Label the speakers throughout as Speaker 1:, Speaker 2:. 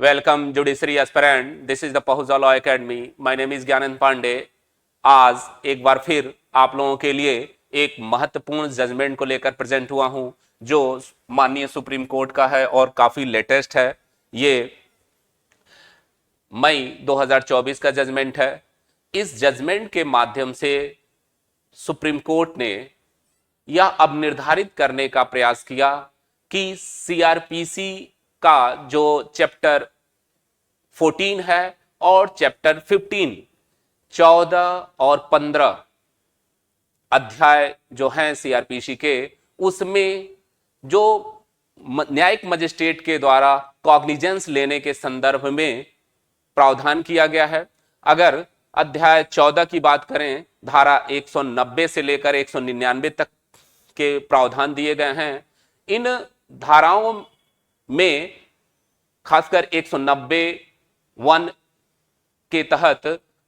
Speaker 1: Welcome Judiciary Aspirant. This is the Pahuja Law Academy. My name is Gyanand Pandey. आज एक बार फिर आप लोगों के लिए एक महत्वपूर्ण जजमेंट को लेकर प्रेजेंट हुआ हूं जो माननीय सुप्रीम कोर्ट का है और काफी लेटेस्ट है। ये मई 2024 का जजमेंट है। इस जजमेंट के माध्यम से सुप्रीम कोर्ट ने यह अब निर्धारित करने का प्रयास किया कि सीआरपीसी का जो चैप्टर 14 है और चैप्टर 15 14 और 15 अध्याय जो हैं सीआरपीसी के, उसमें जो न्यायिक मजिस्ट्रेट के द्वारा कॉग्निजेंस लेने के संदर्भ में प्रावधान किया गया है। अगर अध्याय 14 की बात करें, धारा 190 से लेकर 199 तक के प्रावधान दिए गए हैं। इन धाराओं में खासकर 190(1) के तहत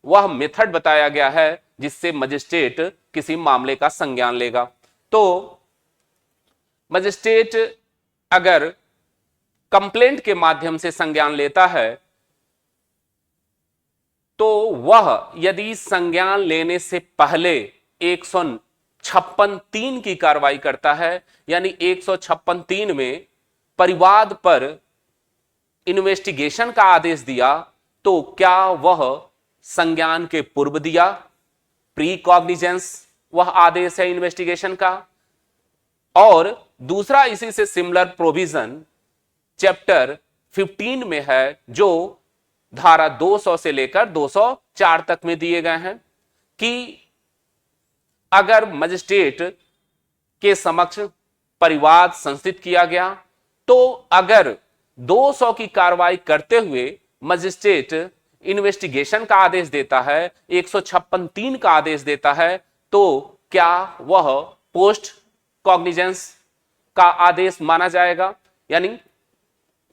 Speaker 1: वह मेथड बताया गया है जिससे मजिस्ट्रेट किसी मामले का संज्ञान लेगा। तो मजिस्ट्रेट अगर कंप्लेंट के माध्यम से संज्ञान लेता है तो वह यदि संज्ञान लेने से पहले 156(3) की कार्रवाई करता है, यानी 156(3) में परिवाद पर इन्वेस्टिगेशन का आदेश दिया, तो क्या वह संज्ञान के पूर्व दिया, प्री कॉग्निजेंस वह आदेश है इन्वेस्टिगेशन का। और दूसरा इसी से सिमिलर प्रोविजन चैप्टर 15 में है जो धारा 200 से लेकर 204 तक में दिए गए हैं कि अगर मजिस्ट्रेट के समक्ष परिवाद संस्थित किया गया तो अगर 200 की कार्रवाई करते हुए मजिस्ट्रेट इन्वेस्टिगेशन का आदेश देता है, 156(3) का आदेश देता है, तो क्या वह पोस्ट कॉग्निजेंस का आदेश माना जाएगा, यानी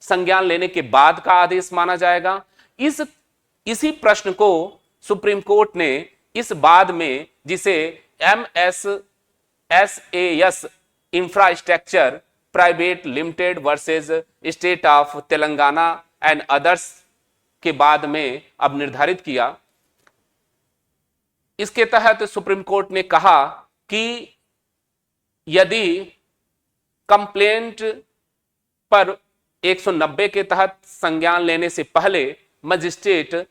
Speaker 1: संज्ञान लेने के बाद का आदेश माना जाएगा। इसी प्रश्न को सुप्रीम कोर्ट ने इस बाद में, जिसे MSSAS infrastructure private limited versus state of Telangana and others के बाद में अब निर्धारित किया। इसके तहत सुप्रीम कोर्ट ने कहा कि यदि कंप्लेंट पर 190 के तहत संज्ञान लेने से पहले मजिस्ट्रेट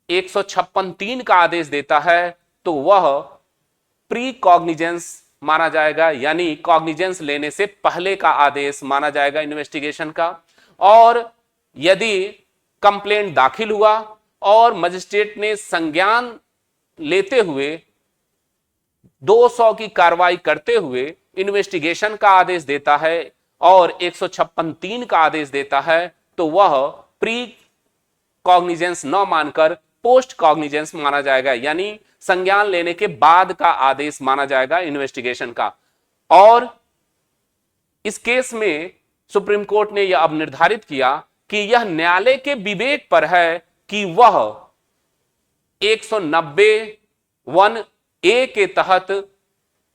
Speaker 1: 156(3) का आदेश देता है तो वह प्री कॉग्निजेंस माना जाएगा, यानी कॉग्निजेंस लेने से पहले का आदेश माना जाएगा इन्वेस्टिगेशन का। और यदि कंप्लेंट दाखिल हुआ और मजिस्ट्रेट ने संज्ञान लेते हुए 200 की कार्रवाई करते हुए इन्वेस्टिगेशन का आदेश देता है और 156(3) का आदेश देता है, तो वह प्री कॉग्निजेंस न मानकर पोस्ट कॉग्निजेंस माना जाएगा, यानी संज्ञान लेने के बाद का आदेश माना जाएगा इन्वेस्टिगेशन का। और इस केस में सुप्रीम कोर्ट ने यह अब निर्धारित किया कि यह न्यायालय के विवेक पर है कि वह 190(1)(a) के तहत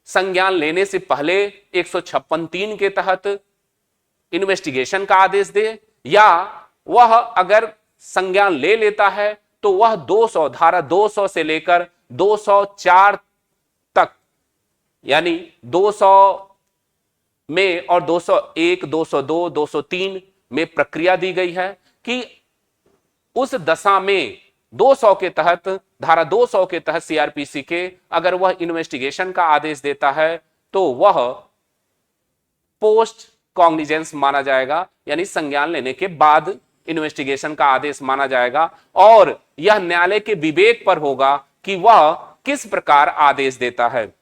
Speaker 1: संज्ञान लेने से पहले 156(3) के तहत इन्वेस्टिगेशन का आदेश दे, या वह अगर संज्ञान ले लेता है तो वह 200 धारा 200 से लेकर 204 तक, यानी 200 में और 201, 202, 203 में प्रक्रिया दी गई है कि उस दशा में 200 के तहत, धारा 200 के तहत सीआरपीसी के अगर वह इन्वेस्टिगेशन का आदेश देता है तो वह पोस्ट कॉग्निजेंस माना जाएगा, यानी संज्ञान लेने के बाद इन्वेस्टिगेशन का आदेश माना जाएगा। और यह न्यायालय के विवेक पर होगा कि वह किस प्रकार आदेश देता है।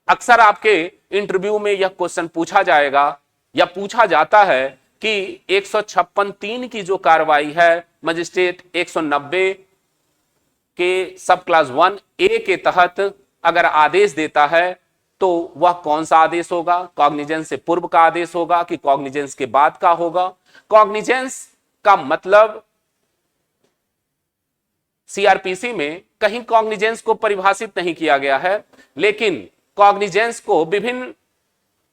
Speaker 1: अक्सर आपके इंटरव्यू में यह क्वेश्चन पूछा जाएगा या पूछा जाता है कि 156(3) की जो कार्रवाई है मजिस्ट्रेट 190 के सब क्लास 1A के तहत अगर आदेश देता है तो वह कौन सा आदेश होगा, कॉग्निजेंस से पूर्व का आदेश होगा कि कॉग्निजेंस के बाद का होगा। कॉग्निजेंस का मतलब सीआरपीसी में कहीं कॉग्निजेंस को परिभाषित नहीं किया गया है, लेकिन कॉग्निजेंस को विभिन्न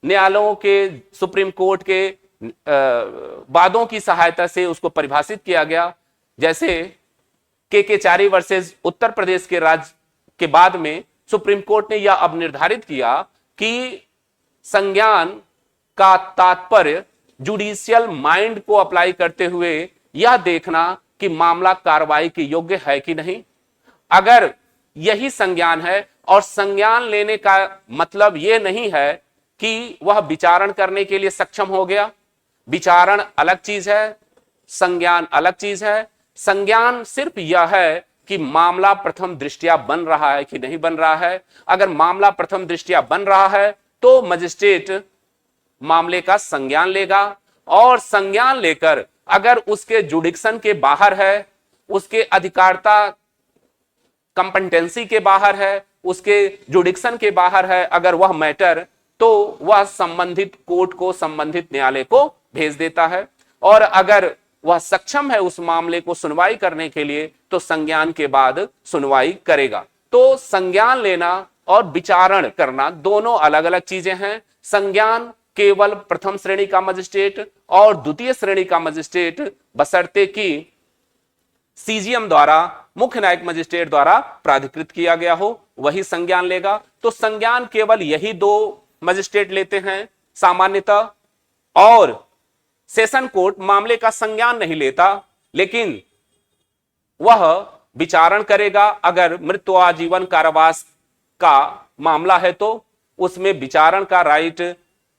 Speaker 1: न्यायालयों के, सुप्रीम कोर्ट के वादों की सहायता से उसको परिभाषित किया गया। जैसे के चारी वर्सेस उत्तर प्रदेश के राज्य के बाद में सुप्रीम कोर्ट ने यह अब निर्धारित किया कि संज्ञान का तात्पर्य जुडिशियल माइंड को अप्लाई करते हुए यह देखना कि मामला कार्रवाई के योग्य है कि नहीं। अगर यही संज्ञान है, और संज्ञान लेने का मतलब यह नहीं है कि वह विचारण करने के लिए सक्षम हो गया। विचारण अलग चीज है, संज्ञान अलग चीज है। संज्ञान सिर्फ यह है कि मामला प्रथम दृष्टया बन रहा है कि नहीं बन रहा है। अगर मामला प्रथम दृष्टया बन रहा है तो मजिस्ट्रेट मामले का संज्ञान लेगा, और संज्ञान लेकर अगर उसके जुडिक्शन के बाहर है, उसके अधिकारता कंपेटेंसी के बाहर है, उसके जुडिक्शन के बाहर है अगर वह मैटर, तो वह संबंधित कोर्ट को, संबंधित न्यायालय को भेज देता है। और अगर वह सक्षम है उस मामले को सुनवाई करने के लिए तो संज्ञान के बाद सुनवाई करेगा। तो संज्ञान लेना और विचारण करना दोनों अलग अलग चीजें हैं। संज्ञान केवल प्रथम श्रेणी का मजिस्ट्रेट और द्वितीय श्रेणी का मजिस्ट्रेट, बशर्ते कि सीजीएम द्वारा, मुख्य न्यायिक मजिस्ट्रेट द्वारा प्राधिकृत किया गया हो, वही संज्ञान लेगा। तो संज्ञान केवल यही दो मजिस्ट्रेट लेते हैं सामान्यतः, और सेशन कोर्ट मामले का संज्ञान नहीं लेता, लेकिन वह विचारण करेगा। अगर मृत्यु आजीवन कारावास का मामला है तो उसमें विचारण का राइट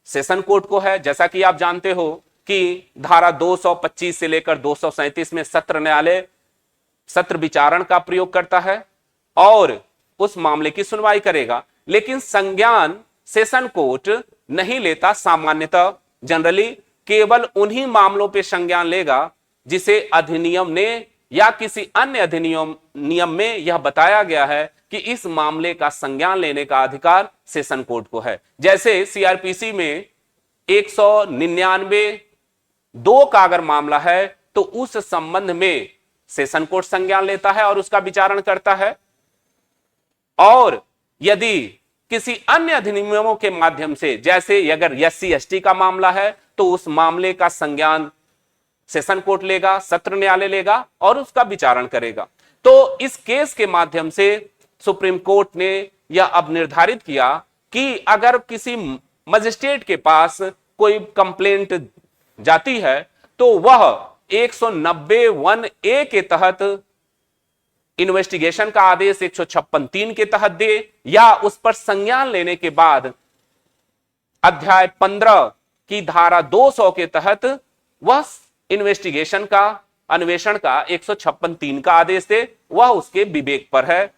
Speaker 1: सेशन कोर्ट को है। जैसा कि आप जानते हो कि धारा 225 से लेकर 237 में सत्र न्यायालय सत्र विचारण का प्रयोग करता है और उस मामले की सुनवाई करेगा। लेकिन संज्ञान सेशन कोर्ट नहीं लेता सामान्यतः, जनरली केवल उन्हीं मामलों पे संज्ञान लेगा जिसे अधिनियम ने या किसी अन्य अधिनियम नियम में यह बताया गया है कि इस मामले का संज्ञान लेने का अधिकार सेशन कोर्ट को है। जैसे सीआरपीसी में 199 2 का अगर मामला है तो उस संबंध में सेशन कोर्ट संज्ञान लेता है और उसका विचारण करता है। और यदि किसी अन्य अधिनियमों के माध्यम से, जैसे अगर एससी एसटी का मामला है तो उस मामले का संज्ञान सेशन कोर्ट लेगा, सत्र न्यायालय लेगा और उसका विचारण करेगा। तो इस केस के माध्यम से सुप्रीम कोर्ट ने यह अब निर्धारित किया कि अगर किसी मजिस्ट्रेट के पास कोई कंप्लेंट जाती है तो वह 190(1)(a) के तहत इन्वेस्टिगेशन का आदेश 156(3) के तहत दे, या उस पर संज्ञान लेने के बाद अध्याय 15 की धारा 200 के तहत वह इन्वेस्टिगेशन का, अन्वेषण का 156(3) का आदेश दे। वह उसके विवेक पर है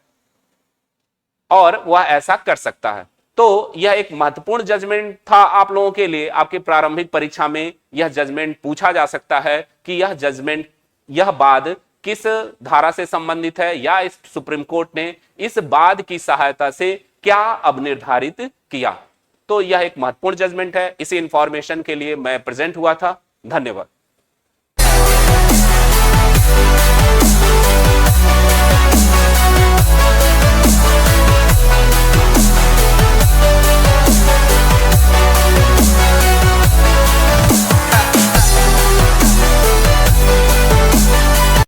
Speaker 1: और वह ऐसा कर सकता है। तो यह एक महत्वपूर्ण जजमेंट था आप लोगों के लिए। आपकी प्रारंभिक परीक्षा में यह जजमेंट पूछा जा सकता है कि यह जजमेंट, यह वाद किस धारा से संबंधित है, या इस सुप्रीम कोर्ट ने इस वाद की सहायता से क्या अब निर्धारित किया। तो यह एक महत्वपूर्ण जजमेंट है। इसी इंफॉर्मेशन के लिए मैं प्रेजेंट हुआ था। धन्यवाद।